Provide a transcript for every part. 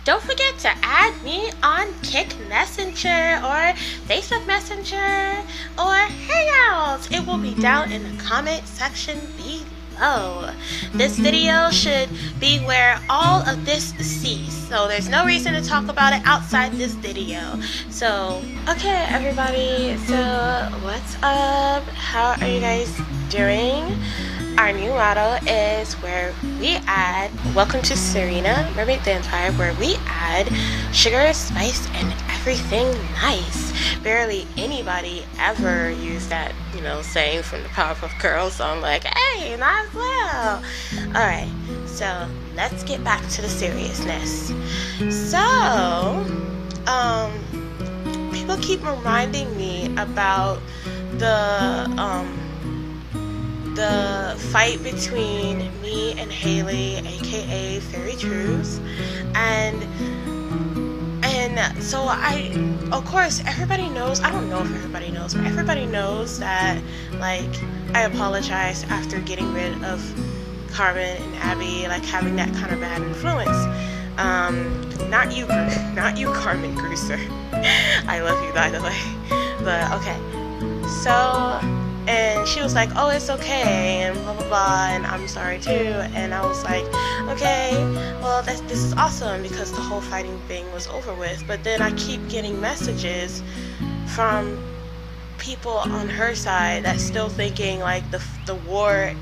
don't forget to add me on Kick Messenger or Facebook Messenger or Hangouts. It will be down in the comment section below. This video should be where all of this ceases, so there's no reason to talk about it outside this video. So, okay everybody, so what's up? How are you guys doing? Our new motto is where we add, welcome to SyrenaMermaidVampire, where we add sugar, spice, and everything nice. Barely anybody ever used that, saying from the Powerpuff Girls, so I'm like, hey, not as well. Alright, so let's get back to the seriousness. So, people keep reminding me about the fight between me and Hailey, aka fairytruths, and so of course everybody knows, I don't know if everybody knows, but everybody knows that like I apologized after getting rid of Carmen and Abby, like having that kind of bad influence. Not you Carmen Gruser. I love you, by the way. But okay, so and she was like, oh, it's okay, and blah blah blah, and I'm sorry too. And I was like, okay, well this is awesome, because the whole fighting thing was over with. But then I keep getting messages from people on her side that's still thinking like the war.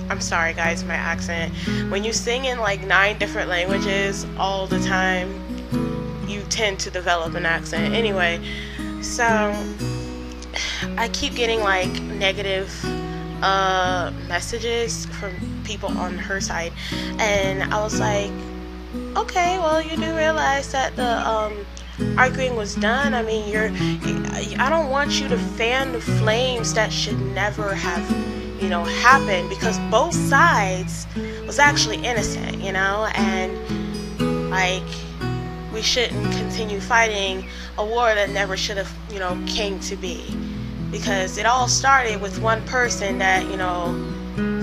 I'm sorry guys, my accent. When you sing in like 9 different languages all the time, you tend to develop an accent. Anyway, so I keep getting like negative messages from people on her side, and I was like, okay, well, you do realize that the arguing was done. I mean, I don't want you to fan the flames that should never have happened, because both sides was actually innocent, and like we shouldn't continue fighting a war that never should have came to be. Because it all started with one person that,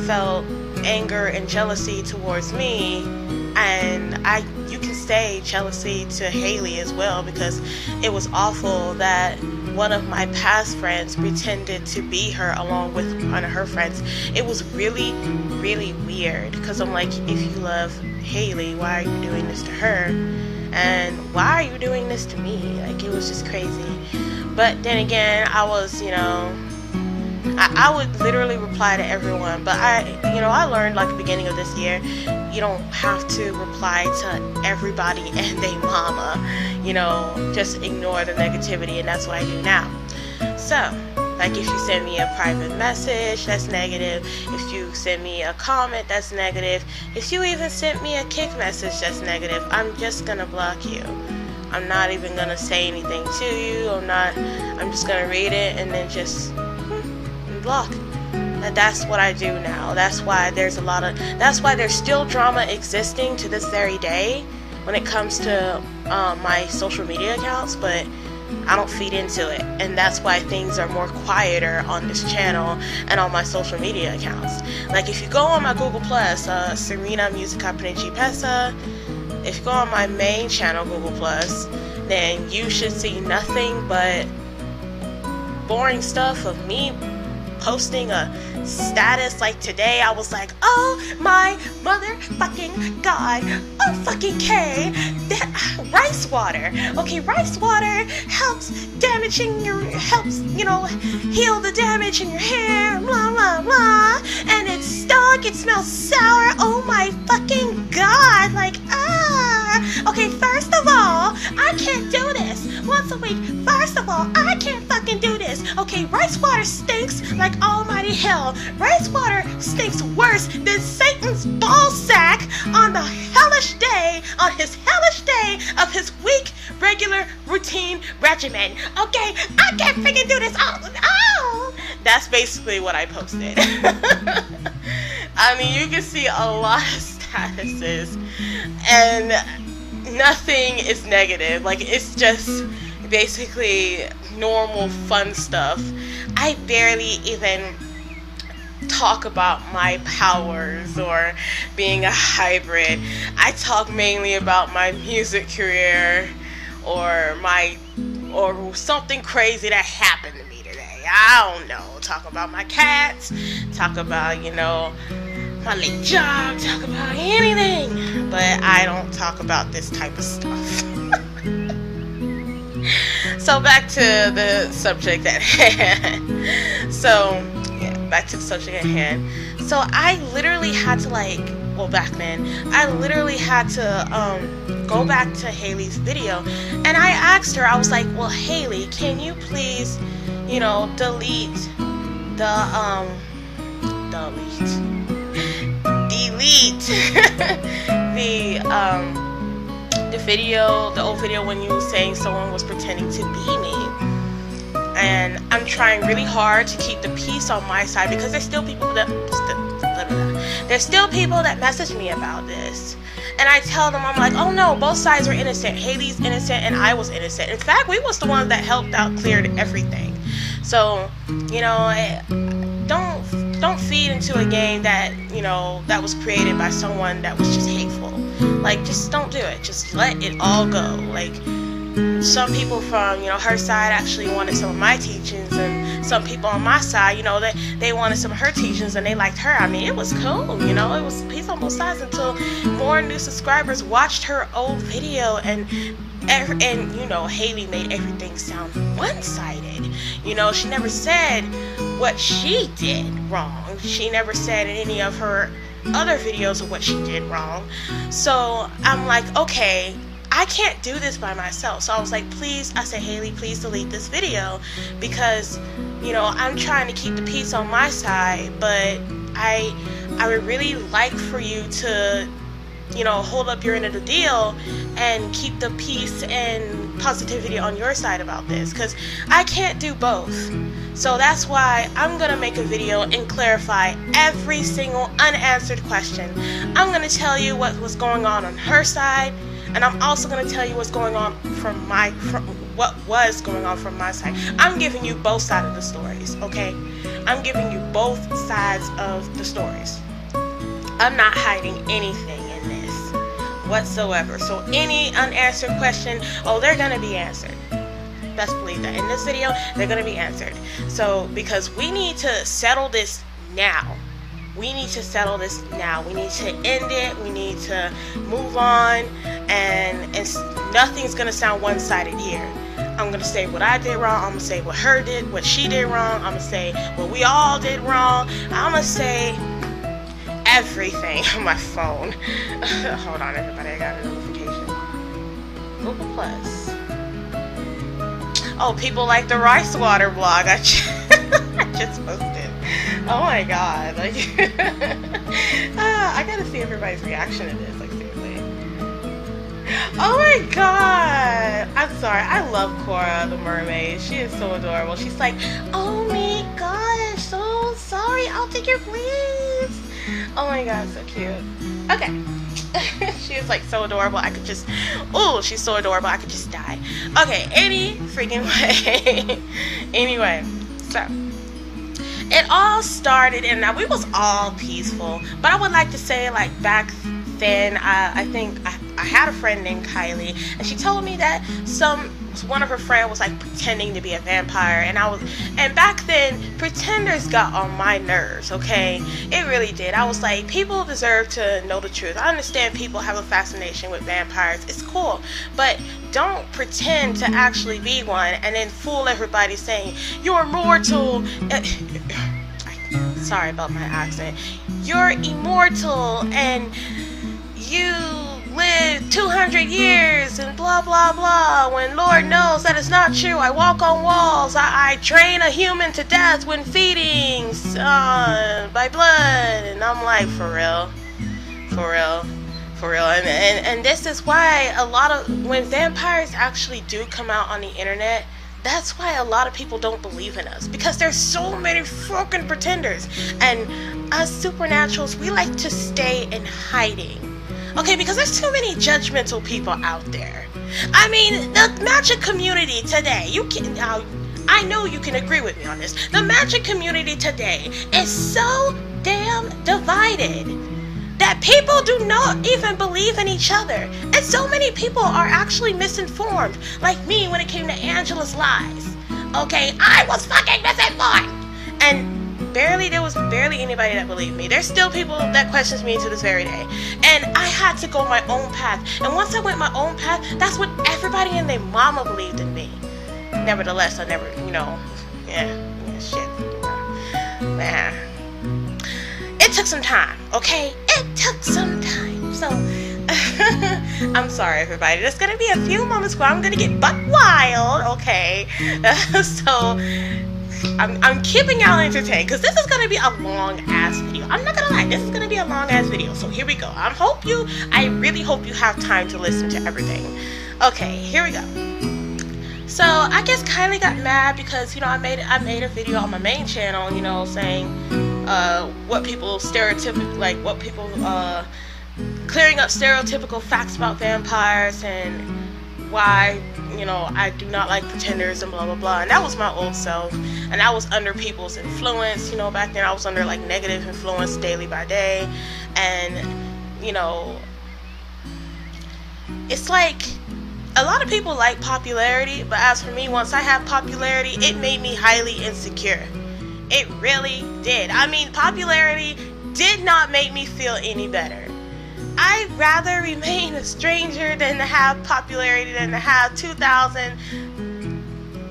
felt anger and jealousy towards me, and you can say jealousy to Hailey as well, because it was awful that one of my past friends pretended to be her along with one of her friends. It was really, really weird, because I'm like, if you love Hailey, why are you doing this to her? And why are you doing this to me? Like, it was just crazy. But then again, I was, I would literally reply to everyone. But I learned like the beginning of this year, you don't have to reply to everybody and their mama. Just ignore the negativity, and that's what I do now. So, like if you send me a private message, that's negative. If you send me a comment, that's negative. If you even sent me a kick message, that's negative. I'm just gonna block you. I'm not even gonna say anything to you. I'm just gonna read it and then just block. And that's what I do now. That's why there's still drama existing to this very day when it comes to my social media accounts, but I don't feed into it, and that's why things are more quieter on this channel and on my social media accounts. Like if you go on my Google Plus, Serena Musica Principessa, if you go on my main channel, Google Plus, then you should see nothing but boring stuff of me posting a status. Like today I was like, oh my motherfucking god, oh fucking K, that rice water. Okay, rice water helps heal the damage in your hair, blah blah blah, and it's stuck, it smells sour, oh my fucking god, like okay, first of all, I can't do this once a week. First of all, I can't fucking do this. Okay, rice water stinks like almighty hell. Rice water stinks worse than Satan's ball sack on his hellish day of his week regular routine regimen. Okay, I can't freaking do this. Oh. That's basically what I posted. I mean, you can see a lot of statuses, and nothing is negative. Like, it's just basically normal fun stuff. I barely even talk about my powers or being a hybrid. I talk mainly about my music career or something crazy that happened to me today. I don't know. Talk about my cats, talk about, you know, my late job, talk about anything. But I don't talk about this type of stuff. So back to the subject at hand. So back to the subject at hand. So I literally had to back then, I literally had to go back to Hailey's video, and I asked her, I was like, well, Hailey, can you please, you know, delete the old video when you were saying someone was pretending to be me. And I'm trying really hard to keep the peace on my side, because there's still people that message me about this. And I tell them, I'm like, oh no, both sides are innocent. Hailey's innocent and I was innocent. In fact, we was the ones that helped out, cleared everything. So, you know, don't feed into a game that, you know, that was created by someone that was just hateful. Like, just don't do it. Just let it all go. Like, some people from, you know, her side actually wanted some of my teachings, and some people on my side, you know, they wanted some of her teachings and they liked her. I mean, it was cool, you know, it was peace on both sides until more new subscribers watched her old video, and you know, Hailey made everything sound one-sided. You know, she never said what she did wrong. She never said in any of her other videos of what she did wrong. So I'm like, okay, I can't do this by myself. So I was like, please, I said, Hailey, please delete this video, because, you know, I'm trying to keep the peace on my side, but I would really like for you to, you know, hold up your end of the deal and keep the peace and positivity on your side about this, because I can't do both. So that's why I'm gonna make a video and clarify every single unanswered question. I'm gonna tell you what was going on her side, and I'm also going to tell you what's going on what was going on from my side. I'm giving you both sides of the stories, okay? I'm giving you both sides of the stories. I'm not hiding anything in this whatsoever. So any unanswered question, they're going to be answered. Best believe that. In this video, they're going to be answered. So, because we need to settle this now. We need to settle this now. We need to end it. We need to move on, and nothing's gonna sound one-sided here. I'm gonna say what I did wrong. I'm gonna say what she did wrong. I'm gonna say what we all did wrong. I'm gonna say everything on my phone. Hold on, everybody. I got a notification. Google Plus. Oh, people like the rice water blog. I just posted. Oh my god, like, I gotta see everybody's reaction to this, like, seriously. Oh my god, I'm sorry, I love Cora the mermaid. She is so adorable. She's like, oh my gosh, so sorry, I'll take your place. Oh my god, so cute. Okay. She is like so adorable, I could just, she's so adorable, I could just die. Okay, any freaking way. Anyway, so it all started, and now we was all peaceful, but I would like to say, like, back then, I think I had a friend named Hailey, and she told me that one of her friends was like pretending to be a vampire, and back then pretenders got on my nerves, okay? It really did. I was like, people deserve to know the truth. I understand people have a fascination with vampires, it's cool, but don't pretend to actually be one and then fool everybody saying you're immortal. Sorry about my accent. You're immortal and you live 200 years and blah blah blah, when Lord knows that it's not true. I walk on walls. I train a human to death when feeding by blood. And I'm like, for real. And this is why when vampires actually do come out on the internet, that's why a lot of people don't believe in us, because there's so many fucking pretenders, and us supernaturals, we like to stay in hiding. Okay, because there's too many judgmental people out there. I mean, the magic community today, I know you can agree with me on this. The magic community today is so damn divided that people do not even believe in each other. And so many people are actually misinformed, like me when it came to Angela's lies. Okay, I was fucking misinformed. And there was barely anybody that believed me. There's still people that questions me to this very day. And I had to go my own path. And once I went my own path, that's what everybody and their mama believed in me. Nevertheless, I never, shit. Man. It took some time, okay? It took some time. So, I'm sorry, everybody. There's going to be a few moments where I'm going to get buck wild, okay? So, I'm keeping y'all entertained because this is going to be a long-ass video. I'm not going to lie. This is going to be a long-ass video. So, here we go. I really hope you have time to listen to everything. Okay, here we go. So, I guess Kylie got mad because, I made a video on my main channel, saying what people clearing up stereotypical facts about vampires and why, I do not like pretenders and blah blah blah. And that was my old self, and I was under people's influence. Back then I was under like negative influence daily by day, and it's like a lot of people like popularity, but as for me, once I had popularity, it made me highly insecure. It really did. I mean, popularity did not make me feel any better. I'd rather remain a stranger than to have popularity than to have 2,000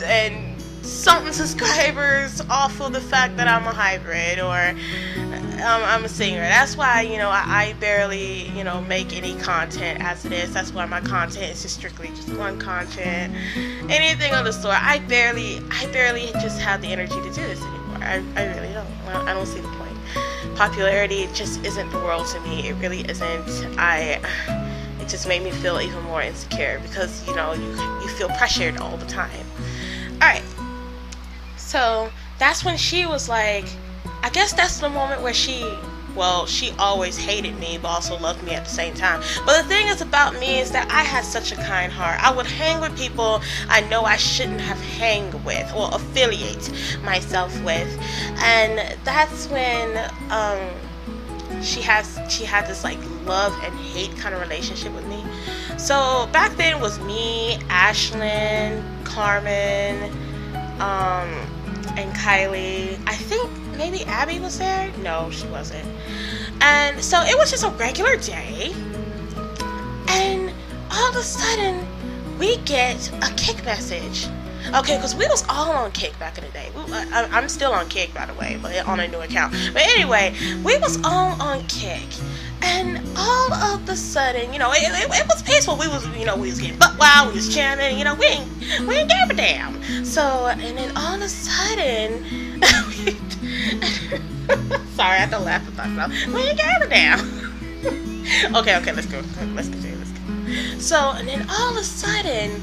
and something subscribers off of the fact that I'm a hybrid or I'm a singer. That's why, I barely, make any content as it is. That's why my content is just strictly just one content. Anything of the sort. I barely just have the energy to do this anymore. I really don't. I don't see the point. Popularity just isn't the world to me. It really isn't. It just made me feel even more insecure because, you feel pressured all the time. Alright. So, that's when she was like, I guess that's the moment where she always hated me, but also loved me at the same time. But the thing is about me is that I had such a kind heart. I would hang with people I know I shouldn't have hang with or affiliate myself with. And that's when she had this like love and hate kind of relationship with me. So back then it was me, Ashlyn, Carmen, and Kylie. I think maybe Abby was there. No, she wasn't. And so it was just a regular day, and all of a sudden we get a Kick message. Okay, because we was all on Kick back in the day. I'm still on Kick, by the way, but on a new account. But anyway, we was all on Kick, and all of a sudden, it was peaceful. We was getting butt wild. We was jamming. We ain't gave a damn. So, and then all of a sudden, sorry, I have to laugh at myself. We ain't gave a damn. Okay, let's go. Let's go. So, and then all of a sudden,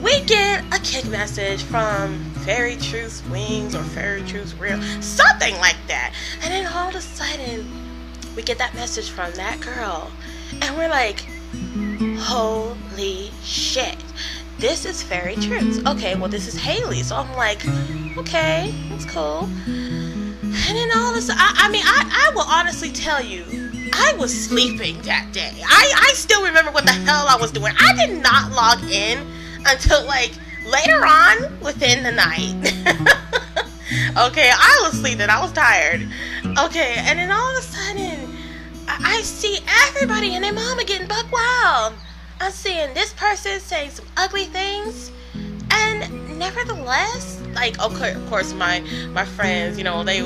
we get a Kick message from fairytruths Wings or fairytruths Real, something like that. And then all of a sudden, we get that message from that girl, and we're like, holy shit, this is fairytruths. Okay, well, this is Hailey. So I'm like, okay, that's cool. And then all of a sudden, I will honestly tell you, I was sleeping that day. I still remember what the hell I was doing. I did not log in until like later on within the night. Okay, I was sleeping. I was tired. Okay, and then all of a sudden, I see everybody and their mama getting buck wild. I'm seeing this person saying some ugly things, and nevertheless, like, okay, of course, my friends, they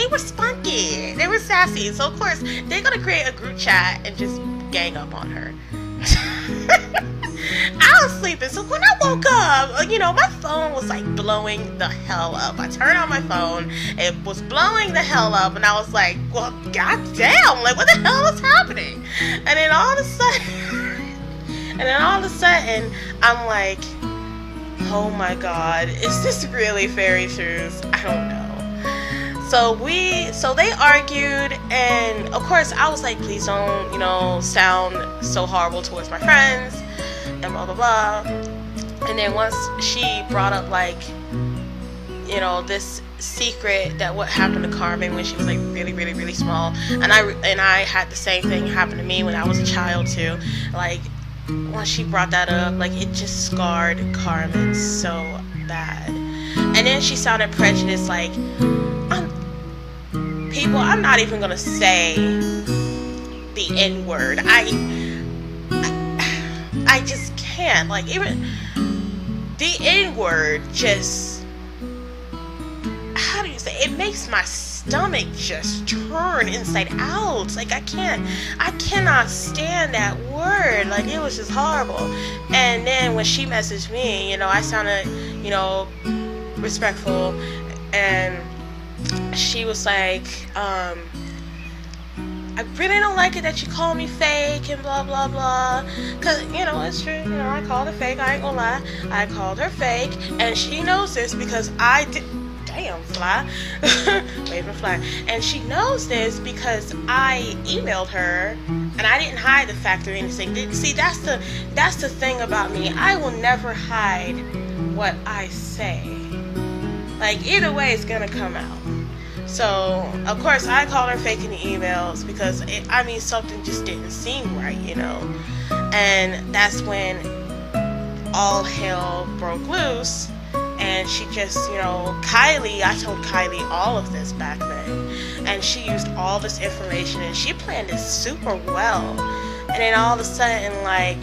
were spunky, they were sassy, so of course they're gonna create a group chat and just gang up on her. I was sleeping, so when I woke up, my phone was like blowing the hell up. I turned on my phone, it was blowing the hell up, and I was like, well, goddamn, like, what the hell is happening? And then all of a sudden, I'm like, oh my god, is this really fairytruths? I don't know. So they argued, and of course I was like, please don't, sound so horrible towards my friends, and blah blah blah. And then once she brought up like, this secret that what happened to Carmen when she was like really, really, really small, and I had the same thing happen to me when I was a child too. Like, once she brought that up, like, it just scarred Carmen so bad. And then she sounded prejudiced, like, people, I'm not even gonna say the N-word. I just can't. Like, even the N-word just, how do you say, it makes my stomach just turn inside out. Like, I cannot stand that word. Like, it was just horrible. And then when she messaged me, I sounded, respectful, and she was like, I really don't like it that you call me fake and blah blah blah, cause it's true, I called her fake. I ain't gonna lie, I called her fake, and she knows this because I did. Damn, fly. Waving fly. And she knows this because I emailed her, and I didn't hide the fact or anything. See, that's the thing about me. I will never hide what I say. Like, either way, it's gonna come out. So, of course, I called her fake in the emails because something just didn't seem right, And that's when all hell broke loose. And she just, Kylie, I told Kylie all of this back then. And she used all this information, and she planned it super well. And then all of a sudden, like,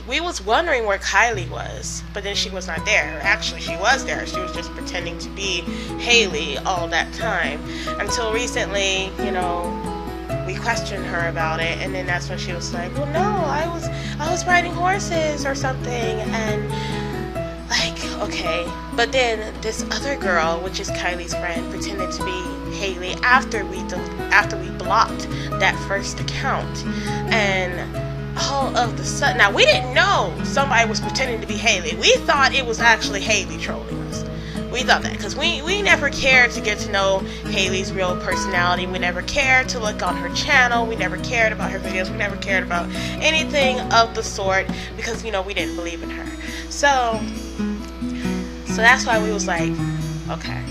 we was wondering where Kylie was. But then she was not there. Actually, she was there. She was just pretending to be Hailey all that time. Until recently, we questioned her about it. And then that's when she was like, well, no, I was riding horses or something. And okay, but then this other girl, which is Kylie's friend, pretended to be Hailey after we blocked that first account, and all of the sudden, now we didn't know somebody was pretending to be Hailey. We thought it was actually Hailey trolling us. We thought that because we never cared to get to know Hailey's real personality. We never cared to look on her channel. We never cared about her videos. We never cared about anything of the sort because we didn't believe in her. So that's why we was like, okay,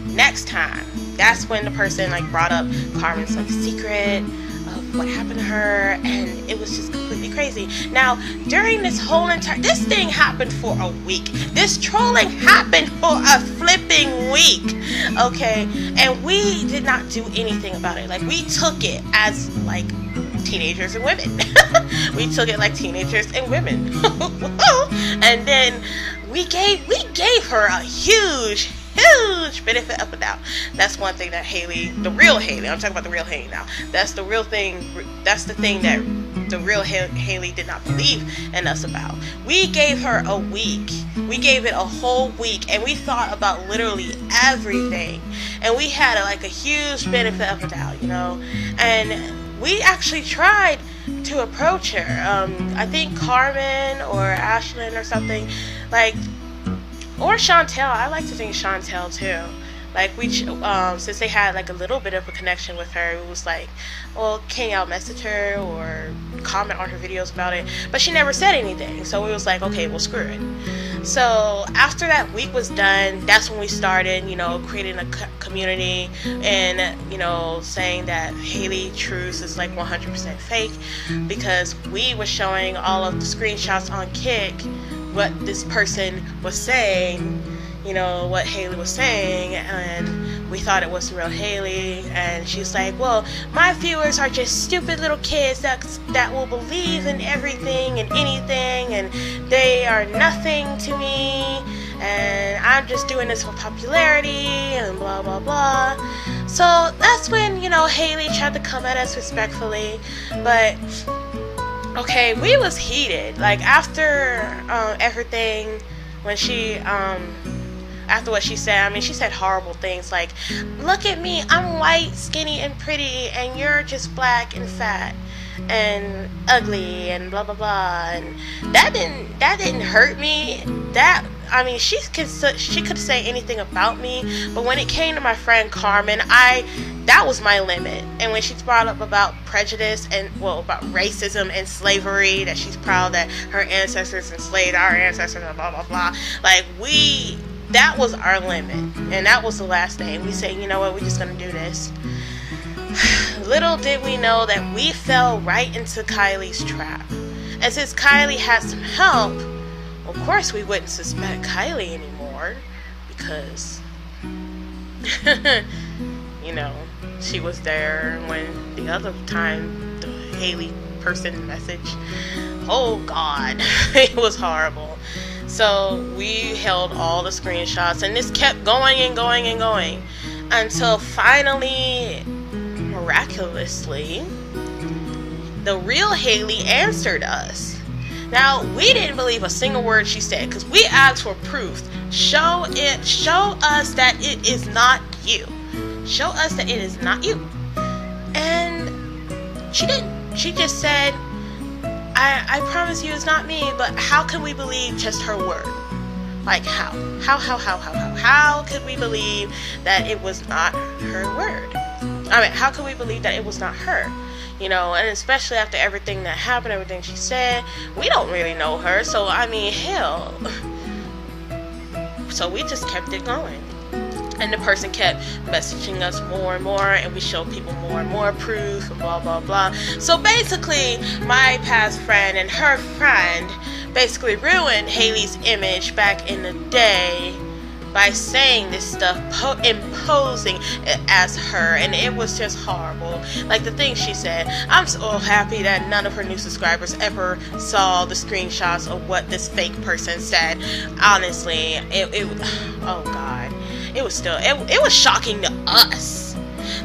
next time. That's when the person like brought up Carmen's like secret of what happened to her, and it was just completely crazy. Now, during this whole this thing happened for a week. This trolling happened for a flipping week, okay? And we did not do anything about it. Like, we took it as like teenagers and women. We took it like teenagers and women. And then we gave her a huge benefit of the doubt. That's one thing that Hailey, the real Hailey, I'm talking about the real Hailey now. That's the real thing. That's the thing that the real Hailey did not believe in us about. We gave her a week. We gave it a whole week, and we thought about literally everything. And we had a huge benefit of the doubt, And we actually tried to approach her. I think Carmen or Ashlyn or something, or Chantel. I like to think Chantel too. Like, we, since they had like a little bit of a connection with her, it was like, well, can y'all message her or comment on her videos about it? But she never said anything. So we was like, okay, well, screw it. So after that week was done, that's when we started, creating a community and, saying that Hailey Truths is like 100% fake, because we were showing all of the screenshots on Kick what this person was saying, what Hailey was saying, and we thought it was the real Hailey. And she's like, well, my viewers are just stupid little kids that will believe in everything and anything, and they are nothing to me, and I'm just doing this for popularity and blah blah blah. So that's when Hailey tried to come at us respectfully, but okay, we was heated. Like, after everything, when she after what she said, she said horrible things like, look at me, I'm white, skinny, and pretty, and you're just black and fat and ugly and blah blah blah. And that didn't hurt me. She could say anything about me, but when it came to my friend Carmen, that was my limit. And when she's brought up about prejudice and, about racism and slavery, that she's proud that her ancestors enslaved our ancestors and blah blah blah, that was our limit, and that was the last day. We said, you know what, we're just gonna do this. Little did we know that we fell right into Kylie's trap. And since Kylie had some help, of course we wouldn't suspect Kylie anymore, because you know, she was there when the other time the Hailey person message. Oh God, it was horrible. So we held all the screenshots, and this kept going and going and going until finally, miraculously, the real Hailey answered us. Now, we didn't believe a single word she said, because we asked for proof. Show us that it is not you. Show us that it is not you. And she didn't. She just said, I promise you it's not me, but how can we believe just her word? Like, how? How could we believe that it was not her word? I mean, how could we believe that it was not her? You know, and especially after everything that happened, everything she said, we don't really know her, so I mean, hell. So we just kept it going. And the person kept messaging us more and more, and we showed people more and more proof, and blah, blah, blah. So basically, my past friend and her friend basically ruined Hailey's image back in the day by saying this stuff, imposing it as her, and it was just horrible. Like the thing she said, I'm so happy that none of her new subscribers ever saw the screenshots of what this fake person said. Honestly, oh God, it was shocking to us.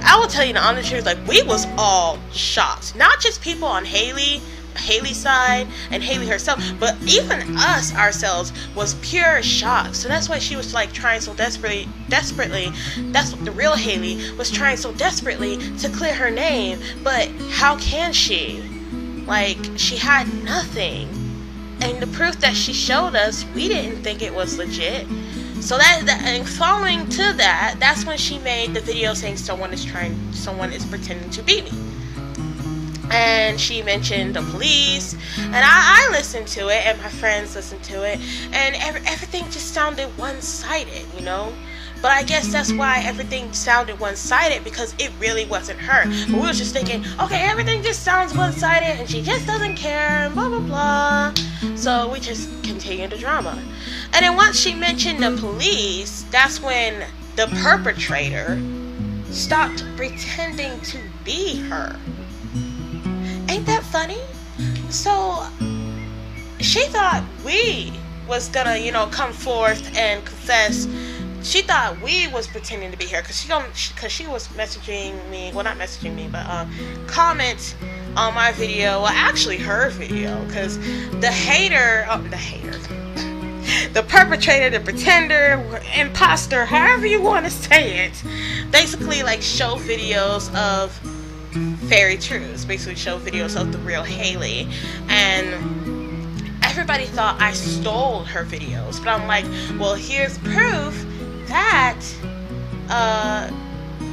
I will tell you the honest truth, like, we was all shocked. Not just people on Hailey's side and Hailey herself, but even us ourselves was pure shock. So that's why she was like trying so desperately, that's what the real Hailey was trying so desperately to clear her name. But how can she? Like, she had nothing. And the proof that she showed us, we didn't think it was legit. So and following to that, that's when she made the video saying someone is pretending to be me. And she mentioned the police, and I listened to it, and my friends listened to it, and everything just sounded one-sided, you know? But I guess that's why everything sounded one-sided, because it really wasn't her. But we were just thinking, okay, everything just sounds one-sided, and she just doesn't care, and blah, blah, blah. So we just continued the drama. And then once she mentioned the police, that's when the perpetrator stopped pretending to be her. Ain't that funny? So she thought we was gonna, you know, come forth and confess. She thought we was pretending to be her, because she was messaging me, well, not messaging me, but comment on my video, well, actually her video, because the perpetrator, the pretender, imposter, however you want to say it, basically like show videos of fairytruths, basically show videos of the real Hailey, and everybody thought I stole her videos. But I'm like, well, here's proof that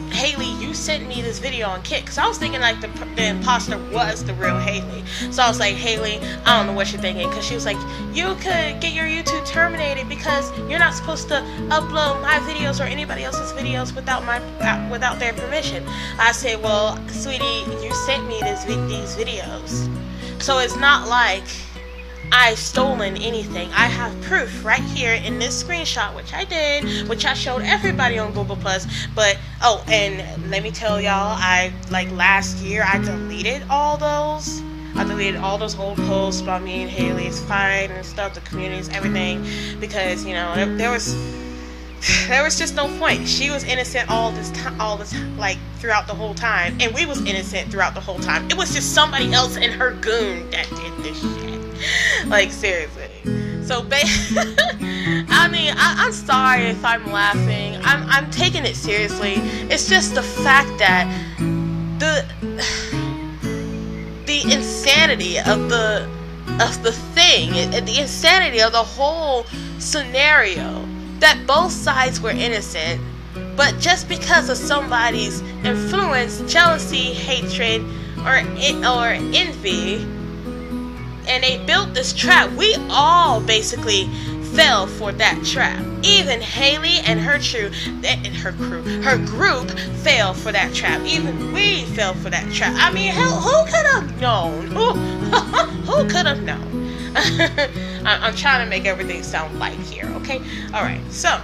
Hailey, you sent me this video on Kik, because I was thinking like the imposter was the real Hailey. So I was like, Hailey, I don't know what you're thinking, because she was like, you could get your YouTube terminated because you're not supposed to upload my videos or anybody else's videos without their permission. I said, well, sweetie, you sent me these videos, so it's not like I've stolen anything. I have proof right here in this screenshot, which I did, which I showed everybody on Google+. But, oh, and let me tell y'all, like last year, I deleted all those. I deleted all those old posts about me and Hailey's fight and stuff, the communities, everything, because, you know, there was just no point. She was innocent all this time, like throughout the whole time, and we was innocent throughout the whole time. It was just somebody else and her goon that did this shit. Like, seriously. So, I mean, I'm sorry if I'm laughing. I'm taking it seriously. It's just the fact that the insanity of the thing, the insanity of the whole scenario, that both sides were innocent, but just because of somebody's influence, jealousy, hatred, or envy, and they built this trap, we all basically fell for that trap. Even Hailey and her group fell for that trap. Even we fell for that trap. I mean, who could have known? Who could have known? I'm trying to make everything sound light here, okay? Alright, so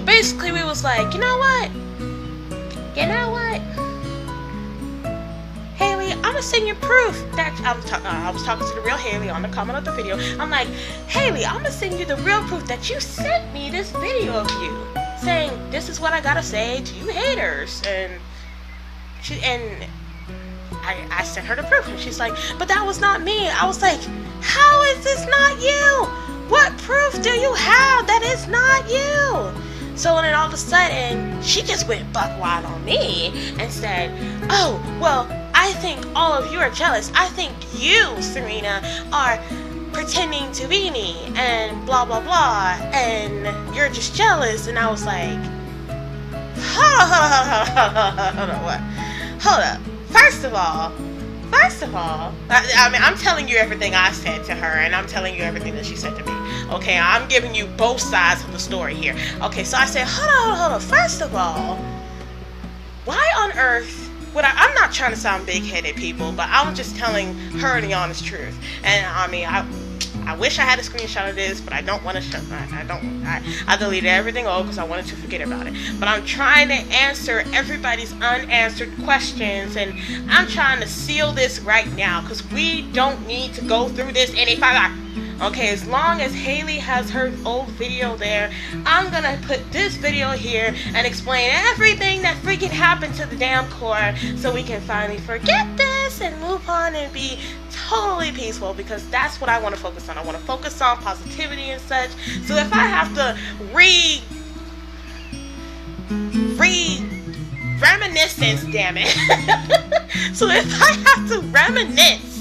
basically we was like, you know what? Hailey, I'm gonna send you proof that I was talking to the real Hailey on the comment of the video. I'm like, Hailey, I'm gonna send you the real proof that you sent me this video of you saying this is what I gotta say to you haters. And I sent her the proof, and she's like, but that was not me. I was like, how is this not you? What proof do you have that it's not you? So then all of a sudden, she just went buck wild on me and said, oh, well, I think all of you are jealous. I think you, Serena, are pretending to be me and blah, blah, blah, and you're just jealous. And I was like, hold up. First of all, I mean, I'm telling you everything I said to her, and I'm telling you everything that she said to me. Okay, I'm giving you both sides of the story here. Okay, so I said, hold on. First of all, why on earth would I'm not trying to sound big-headed, people, but I'm just telling her the honest truth. And I mean, I wish I had a screenshot of this, but I don't want to I deleted everything because I wanted to forget about it. But I'm trying to answer everybody's unanswered questions, and I'm trying to seal this right now because we don't need to go through this any further. Okay, as long as Hailey has her old video there, I'm gonna put this video here and explain everything that freaking happened to the damn core so we can finally forget this and move on and be totally peaceful, because that's what I want to focus on. I want to focus on positivity and such. So if I have to reminiscence, damn it. So if I have to reminisce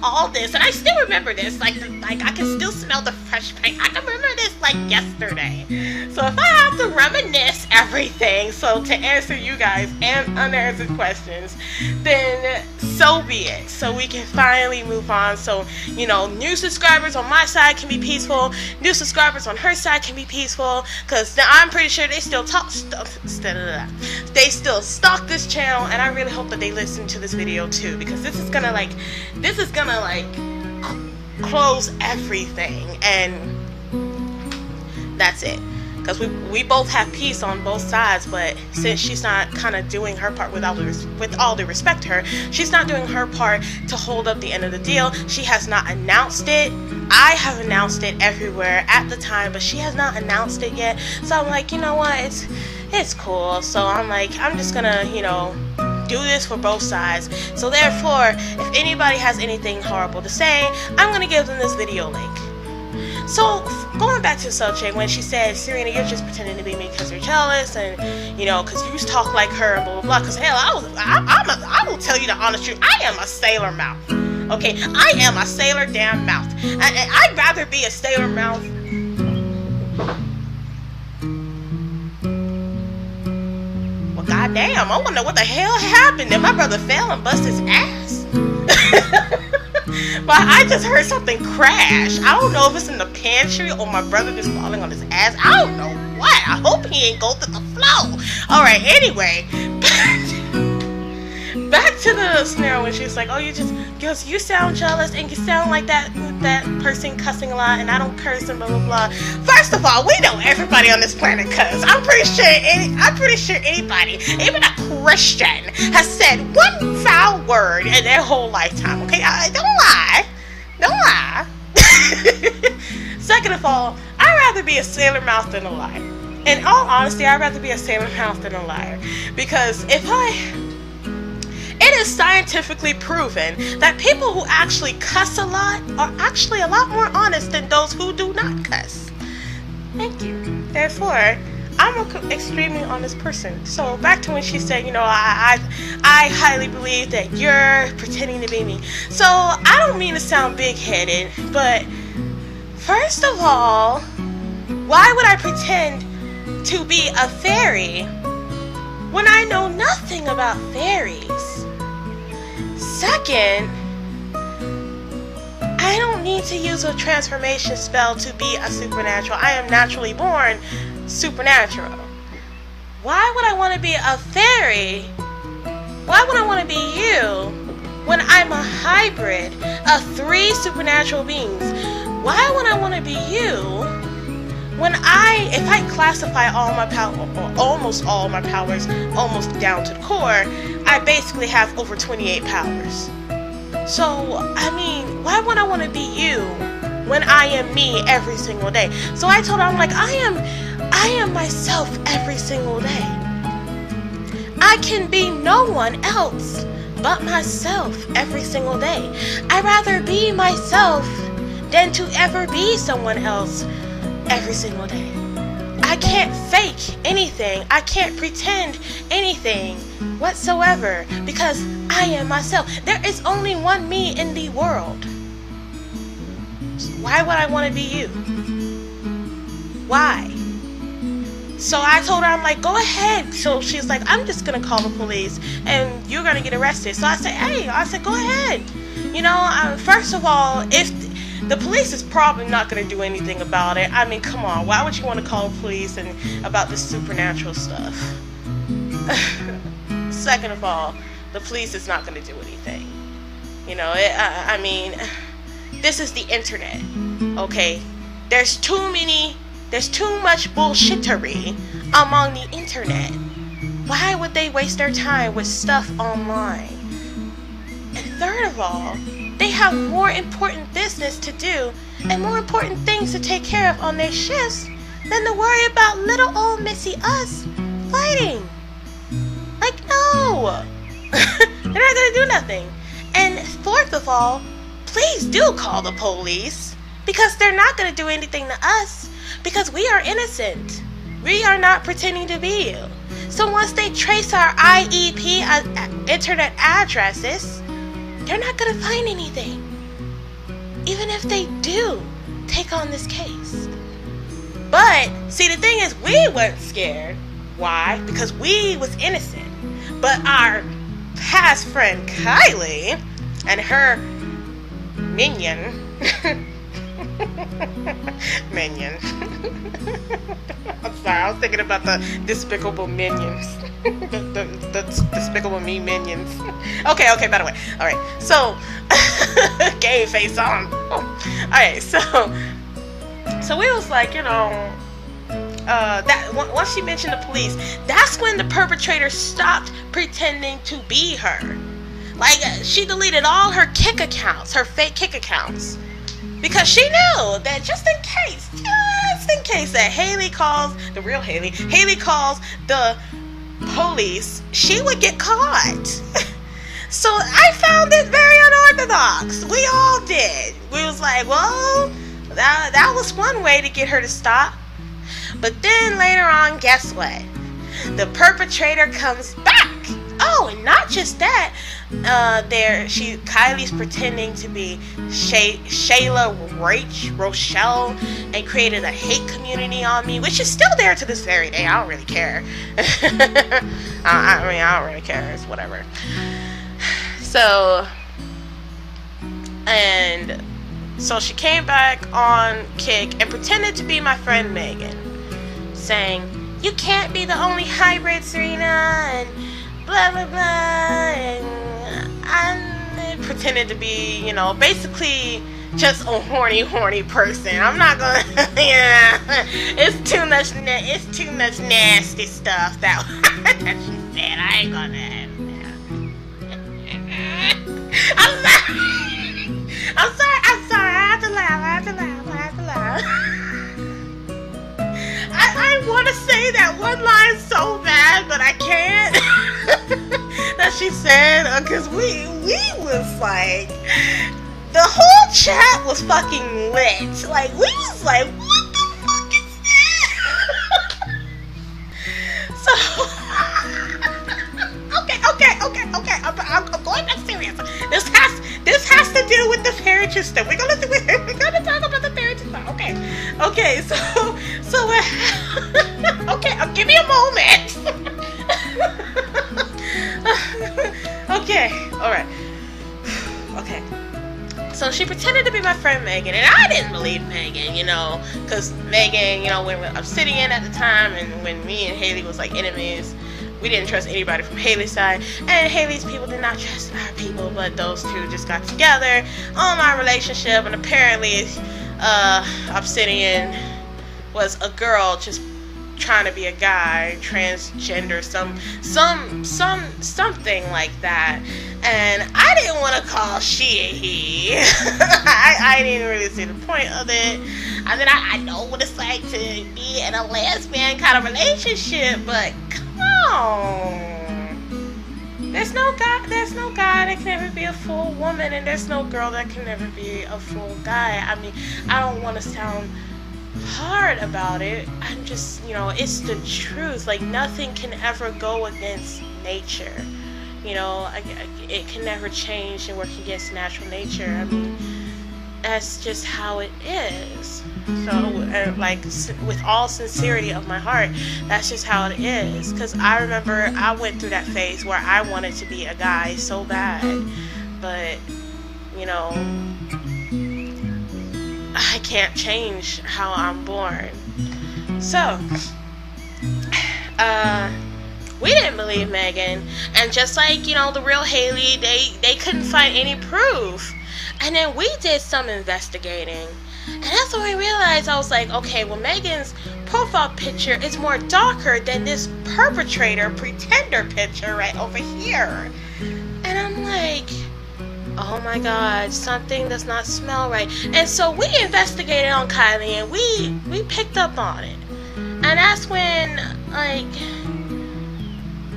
all this, and I still remember this, like I can still smell the fresh paint. I can remember this like yesterday. So if I have to reminisce everything, so to answer you guys and unanswered questions, then so be it. So we can finally move on. So, you know, new subscribers on my side can be peaceful. New subscribers on her side can be peaceful, because I'm pretty sure they still stalk this channel, and I really hope that they listen to this video too, because this is gonna close everything, and that's it. Because we both have peace on both sides, but since she's not kind of doing her part, with all due respect to her, she's not doing her part to hold up the end of the deal. She has not announced it. I have announced it everywhere at the time, but she has not announced it yet. So I'm like, you know what, it's cool. So I'm like, I'm just gonna, you know, do this for both sides. So therefore, if anybody has anything horrible to say, I'm gonna give them this video link. So going back to the subject, when she said, Serena, you're just pretending to be me because you're jealous, and you know, because you talk like her and blah blah blah. Because hell, I will tell you the honest truth. I am a sailor mouth. Okay, I am a sailor damn mouth. I'd rather be a sailor mouth. Well, goddamn, I wonder what the hell happened. Did my brother fell and bust his ass? But I just heard something crash. I don't know if it's in the pantry or my brother just falling on his ass. I don't know what. I hope he ain't go through the flow. Alright, anyway. Back to the scenario when she's like, oh, you sound jealous, and you sound like that person cussing a lot, and I don't curse and blah blah blah. First of all, we know everybody on this planet cuss. I'm pretty sure anybody, even a Christian, has said one foul word in their whole lifetime. Okay, don't lie. Second of all, I'd rather be a sailor mouth than a liar. In all honesty, I'd rather be a sailor mouth than a liar, because it is scientifically proven that people who actually cuss a lot are actually a lot more honest than those who do not cuss. Thank you. Therefore, I'm an extremely honest person. So back to when she said, you know, I highly believe that you're pretending to be me. So I don't mean to sound big-headed, but first of all, why would I pretend to be a fairy when I know nothing about fairies? Second, I don't don't need to use a transformation spell to be a supernatural. I am naturally born supernatural. Why would I want to be a fairy? Why would I want to be you when I'm a hybrid of 3 supernatural beings? Why would I want to be you when if I classify all my power, or almost all my powers, almost down to the core, I basically have over 28 powers. So, I mean, why would I want to be you when I am me every single day? So I told her, I'm like, I am myself every single day. I can be no one else but myself every single day. I'd rather be myself than to ever be someone else every single day. I can't fake anything. I can't pretend anything whatsoever because I am myself. There is only one me in the world. Why would I want to be you? Why? So I told her, I'm like, go ahead. So she's like, I'm just going to call the police and you're going to get arrested. So I said, hey, go ahead. You know, first of all, if the police is probably not going to do anything about it. I mean, come on. Why would you want to call the police and about this supernatural stuff? Second of all, the police is not going to do anything. You know, I mean, this is the internet. Okay? There's too much bullshittery among the internet. Why would they waste their time with stuff online? And third of all, they have more important business to do and more important things to take care of on their shifts than to worry about little old Missy us fighting. Like, no. They're not gonna do nothing. And fourth of all, please do call the police because they're not gonna do anything to us because we are innocent. We are not pretending to be you. So once they trace our IEP internet addresses, they're not going to find anything. Even if they do take on this case. But, see, the thing is, we weren't scared. Why? Because we was innocent. But our past friend, Hailey, and her minion... I'm sorry, I was thinking about the Despicable Minions. the Despicable Me Minions. Okay, by the way. Alright, so game face on. Alright, so we was like, you know, that once she mentioned the police, that's when the perpetrator stopped pretending to be her. Like, she deleted all her kick accounts, her fake kick accounts. Because she knew that just in case that Hailey calls, the real Hailey calls the police, she would get caught. So I found this very unorthodox. We all did. We was like, well, that was one way to get her to stop. But then later on, guess what? The perpetrator comes back. Oh, and not just that. Kylie's pretending to be Shayla Rochelle and created a hate community on me, which is still there to this very day. I don't really care. I don't really care. It's whatever. So she came back on Kick and pretended to be my friend Megan, saying, "You can't be the only hybrid, Serena," and blah blah blah, and I pretended to be, you know, basically just a horny person. I'm not gonna, yeah, it's too much nasty stuff that she said. I ain't gonna have that. I'm sorry, I have to laugh. I want to say that one line so bad, but I can't. That she said, because we was like, the whole chat was fucking lit. Like, we was like, what the fuck is this? So, okay. I'm going back serious. This has to do with the fairy truths stuff. We're gonna talk about the fairy truths stuff. Okay. So okay. Give me a moment. Okay. All right. Okay. So she pretended to be my friend Megan, and I didn't believe Megan, because Megan, when I was sitting in at the time, and when me and Hailey was like enemies, we didn't trust anybody from Hailey's side, and Hailey's people did not trust our people, but those two just got together on my relationship, and apparently Obsidian was a girl just trying to be a guy, transgender, something like that. And I didn't want to call she a he. I didn't really see the point of it. I mean, I know what it's like to be in a lesbian kind of relationship, but come on. There's no guy that can ever be a full woman, and there's no girl that can ever be a full guy. I mean, I don't want to sound hard about it. I'm just, it's the truth. Like, nothing can ever go against nature. It can never change and work against natural nature. I mean, that's just how it is. So, with all sincerity of my heart, that's just how it is. Because I remember I went through that phase where I wanted to be a guy so bad. But, I can't change how I'm born. So, we didn't believe Megan, and just like, the real Hailey, they couldn't find any proof. And then we did some investigating, and that's when we realized, I was like, okay, well, Megan's profile picture is more darker than this pretender picture right over here. And I'm like, oh my God, something does not smell right. And so we investigated on Kylie, and we picked up on it. And that's when,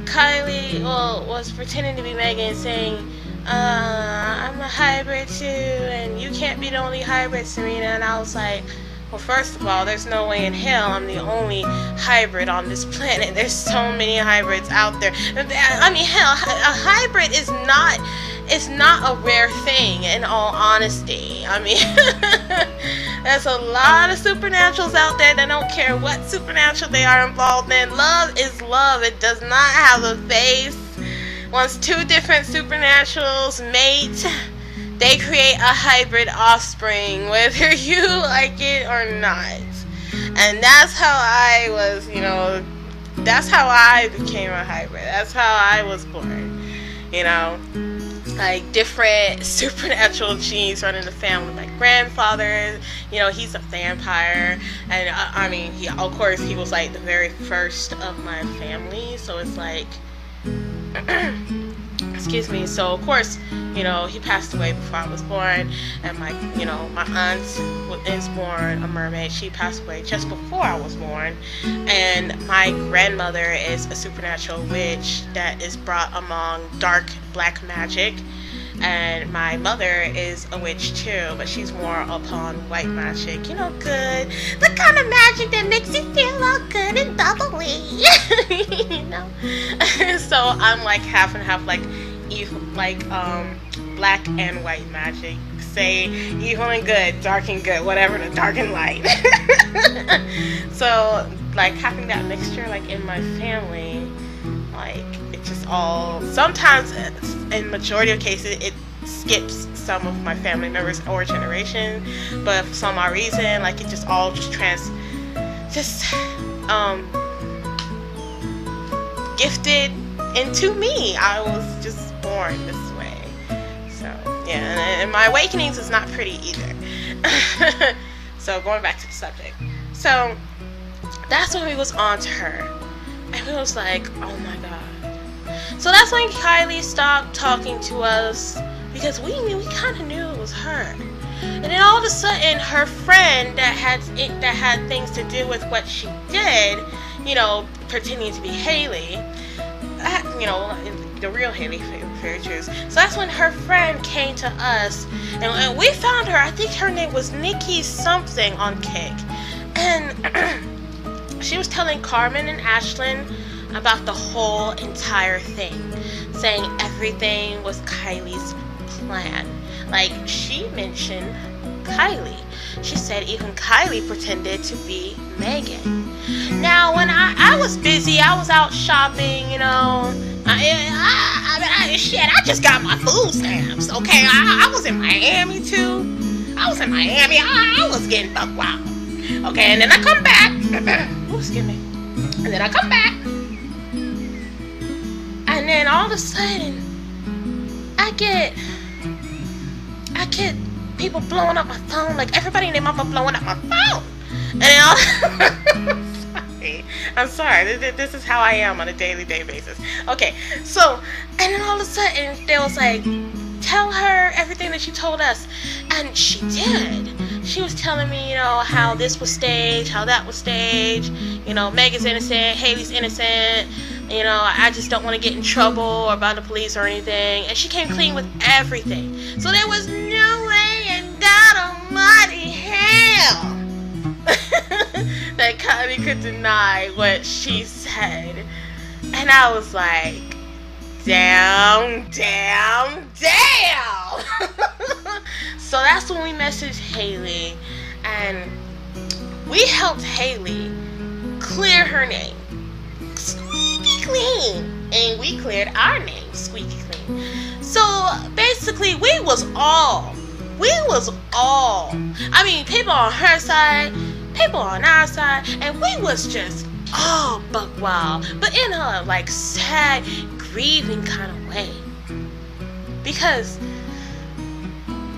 Kylie was pretending to be Megan, saying, I'm a hybrid too, and you can't be the only hybrid, Serena. And I was like, well, first of all, there's no way in hell I'm the only hybrid on this planet. There's so many hybrids out there. I mean, hell, a hybrid is not a rare thing, in all honesty. I mean, there's a lot of supernaturals out there that don't care what supernatural they are involved in. Love is love. It does not have a face. Once two different supernaturals mate, they create a hybrid offspring, whether you like it or not. And that's how I was, that's how I became a hybrid. That's how I was born, Like, different supernatural genes run in the family. My grandfather, he's a vampire, and of course, he was like the very first of my family. So it's like, excuse me. So of course, he passed away before I was born, and my aunt is born a mermaid. She passed away just before I was born, and my grandmother is a supernatural witch that is brought among dark black magic, and my mother is a witch too, but she's more upon white magic, good, the kind of magic that makes you feel all good and bubbly. So I'm like half and half, like evil, black and white magic. Say evil and good, dark and good, whatever, the dark and light. So having that mixture in my family, it just all, sometimes in majority of cases it skips some of my family members or generation, but for some odd reason, it just all gifted into me. I was just born this way. So yeah, and my awakenings is not pretty either. So going back to the subject, so that's when we was on to her, and we was like, oh my God. So that's when Kylie stopped talking to us, because we kind of knew it was her. And then all of a sudden, her friend that had things to do with what she did, pretending to be Hailey, the real Hailey, fairytruths. So that's when her friend came to us, and we found her. I think her name was Nikki something on Kick, and she was telling Carmen and Ashlyn about the whole entire thing, saying everything was Kylie's plan. She mentioned Kylie. She said even Kylie pretended to be Megan. Now, when I was busy, I was out shopping, Shit, I just got my food stamps, okay? I was in Miami, too. I was in Miami. I was getting buck wild. Okay, and then I come back. Ooh, excuse me. And then I come back. And then all of a sudden, I get people blowing up my phone. Like, everybody and their mama blowing up my phone. And then all... I'm sorry. This is how I am on a daily basis. Okay, so, and then all of a sudden, they was like, tell her everything that you told us. And she did. She was telling me, you know, how this was staged, how that was staged. You know, Meg is innocent, Hailey's innocent. You know, I just don't want to get in trouble or by the police or anything. And she came clean with everything. So there was no way in God almighty hell that Kylie could deny what she said. And I was like, damn. So that's when we messaged Hailey, and we helped Hailey clear her name squeaky clean, and we cleared our name squeaky clean. So basically, we was all, I mean, people on her side, people on our side, and we was just all buck wild, but in a like sad, grieving kind of way, because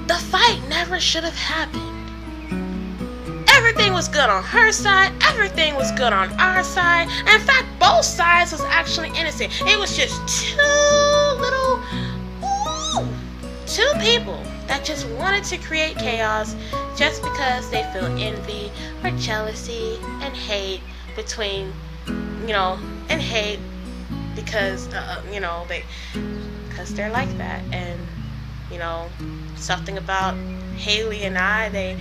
the fight never should have happened. Everything was good on her side, everything was good on our side. In fact, both sides was actually innocent. It was just two people that just wanted to create chaos just because they feel envy or jealousy and hate between, you know, and hate because, you know, because they're like that. And, you know, something about Hailey and I, they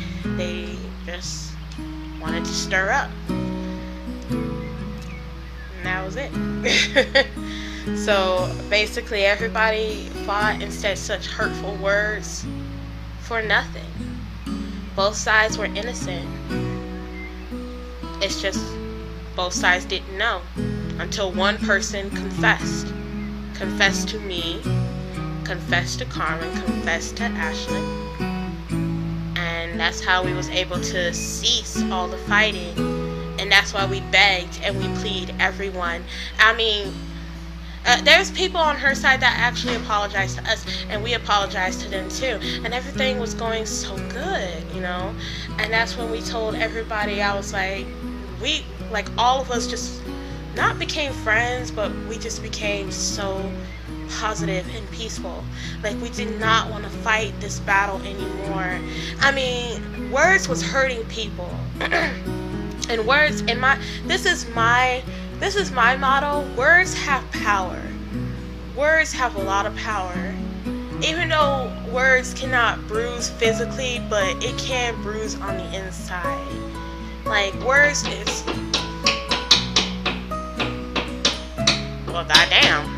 just wanted to stir up. And that was it. So basically everybody fought and said such hurtful words for nothing. Both sides were innocent. It's just both sides didn't know until one person confessed. Confessed to me, confessed to Carmen, confessed to Ashley. And that's how we was able to cease all the fighting. And that's why we begged and we plead everyone. I mean, there's people on her side that actually apologized to us, and we apologized to them too. And everything was going so good, you know. And that's when we told everybody, I was like, all of us just not became friends, but we just became so positive and peaceful. Like, we did not want to fight this battle anymore. I mean, words was hurting people. And words, this is my motto. Words have power. Words have a lot of power. Even though words cannot bruise physically, but it can bruise on the inside. Like, words is, well, goddamn.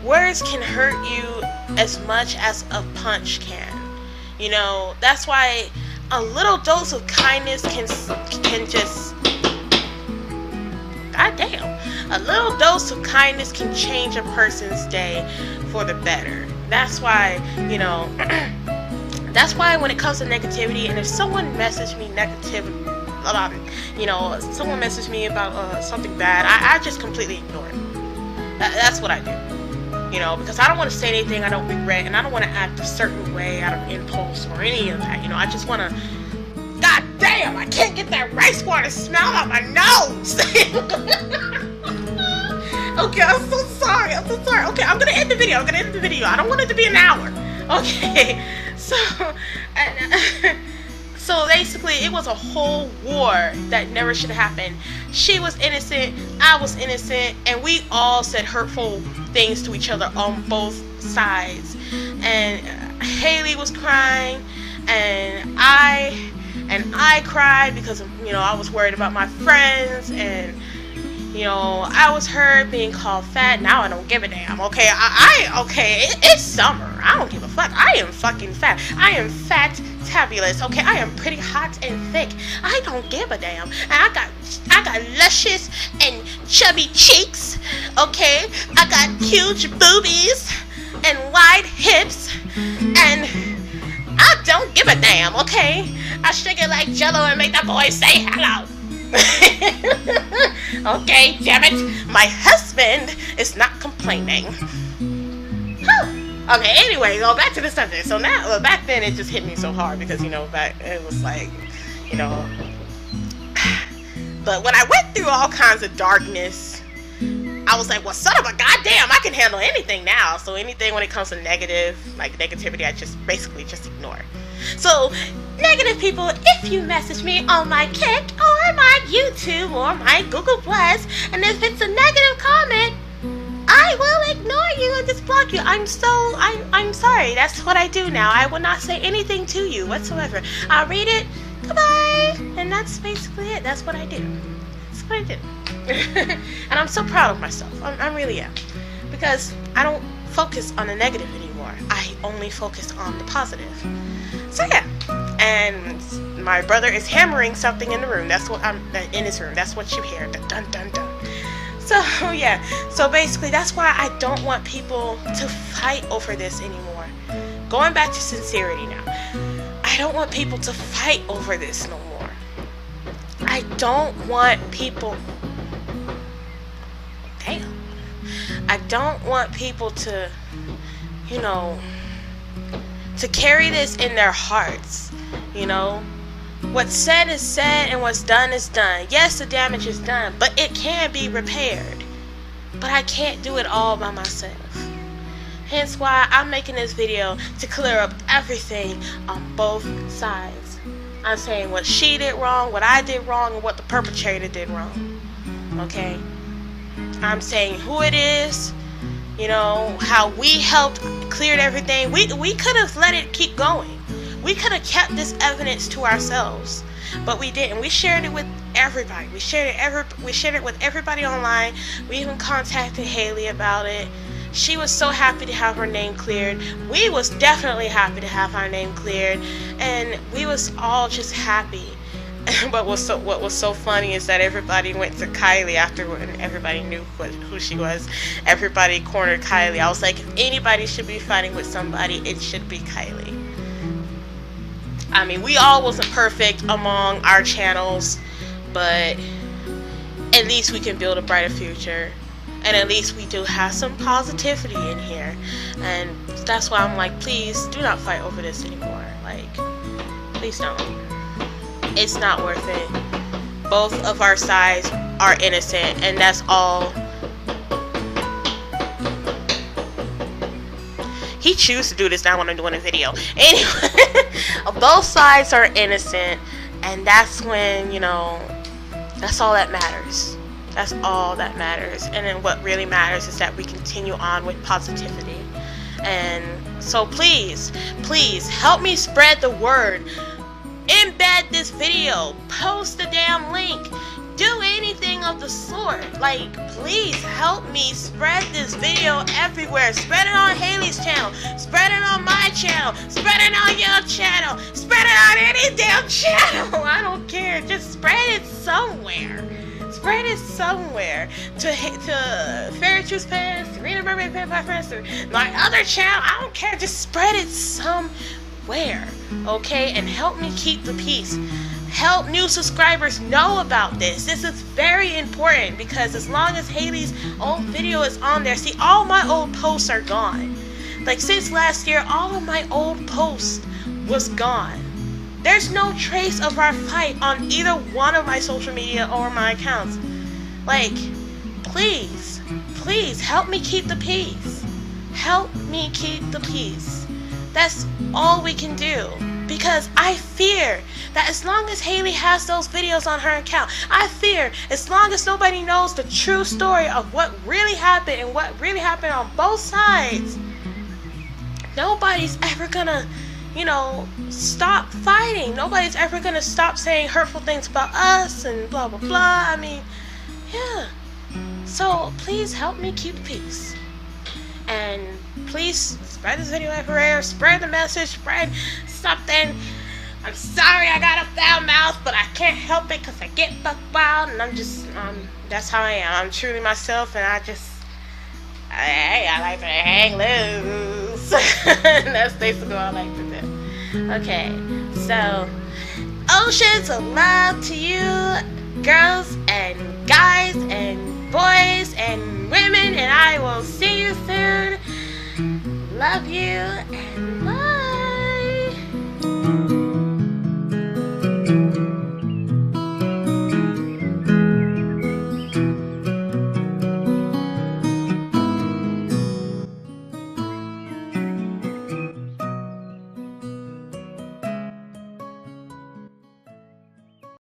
Words can hurt you as much as a punch can. You know, that's why a little dose of kindness can just, goddamn, a little dose of kindness can change a person's day for the better. That's why, you know, that's why when it comes to negativity, and if someone messaged me negativity about, you know, someone messaged me about something bad, I just completely ignore it. That's what I do. You know, because I don't want to say anything I don't regret, and I don't want to act a certain way out of impulse or any of that. You know, I just want to, god damn, I can't get that rice water smell out my nose. Okay, I'm so sorry. Okay, I'm going to end the video. I don't want it to be an hour. Okay, so basically it was a whole war that never should have happened. She was innocent, I was innocent, and we all said hurtful things to each other on both sides. And Hailey was crying, and I cried because, you know, I was worried about my friends, and, you know, I was hurt being called fat. Now I don't give a damn. Okay, it's summer. I don't give a fuck. I am fucking fat. I am fat tabulous. Okay, I am pretty hot and thick. I don't give a damn. And I got luscious and chubby cheeks, okay? I got huge boobies and wide hips, and I don't give a damn, okay? I shake it like Jello and make that boy say hello. Okay, damn it. My husband is not complaining. Okay, anyway, go back to the subject. So now, back then it just hit me so hard because, it was like, but when I went through all kinds of darkness, I was like, well, son of a goddamn, I can handle anything now. So anything when it comes to negativity, I just basically just ignore. So, negative people, if you message me on my Kick or my YouTube or my Google Plus, and if it's a negative comment, I will ignore you and just block you. I'm sorry. That's what I do now. I will not say anything to you whatsoever. I'll read it, goodbye, and that's basically it. That's what I do. That's what I do. And I'm so proud of myself. I really am. Because I don't focus on the negative anymore. I only focus on the positive. So yeah. And my brother is hammering something in the room. That's what in his room. That's what you hear. Dun dun dun. So yeah. So basically that's why I don't want people to fight over this anymore. Going back to sincerity now. I don't want people to fight over this no more. I don't want people... Damn. I don't want people to, to carry this in their hearts, What's said is said and what's done is done. Yes, the damage is done, but it can be repaired. But I can't do it all by myself. Hence why I'm making this video to clear up everything on both sides. I'm saying what she did wrong, what I did wrong, and what the perpetrator did wrong. Okay? I'm saying who it is, how we helped cleared everything. We could have let it keep going. We could have kept this evidence to ourselves, but we didn't. We shared it with everybody. We shared it with everybody online. We even contacted Hailey about it. She was so happy to have her name cleared. We was definitely happy to have our name cleared, and we was all just happy. But what was so funny is that everybody went to Kylie after when everybody knew who she was. Everybody cornered Kylie. I was like, if anybody should be fighting with somebody, it should be Kylie. I mean, we all wasn't perfect among our channels, but at least we can build a brighter future. And at least we do have some positivity in here. And that's why I'm like, please do not fight over this anymore. Like, please don't. It's not worth it. Both of our sides are innocent, and that's all. He chooses to do this now when I'm doing a video. Anyway, both sides are innocent, and that's when, that's all that matters. That's all that matters. And then what really matters is that we continue on with positivity. And so please help me spread the word. Embed this video, post the damn link, do anything of the sort. Like, please help me spread this video everywhere. Spread it on Hailey's channel, spread it on my channel, spread it on your channel, spread it on any damn channel. I don't care, just spread it somewhere. Spread it somewhere to fairytruths fans, SyrenaMermaidVampire fans, my other channel. I don't care, just spread it somewhere. Okay, and help me keep the peace. Help new subscribers know about this. This is very important because as long as Hailey's old video is on there, see, all my old posts are gone. Like since last year, all of my old posts was gone. There's no trace of our fight on either one of my social media or my accounts. Like, please help me keep the peace. Help me keep the peace. That's all we can do, because I fear that as long as Hailey has those videos on her account, I fear as long as nobody knows the true story of what really happened and what really happened on both sides, nobody's ever gonna, stop fighting. Nobody's ever gonna stop saying hurtful things about us and blah blah blah. I mean, yeah. So please help me keep peace. And please spread this video everywhere, spread the message, spread something. I'm sorry I got a foul mouth, but I can't help it because I get buck wild, and I'm just, that's how I am. I'm truly myself, and I like to hang loose. That's basically what I like to do. Okay, so oceans of love to you, girls and guys and boys and women, and I will see you soon. Love you, and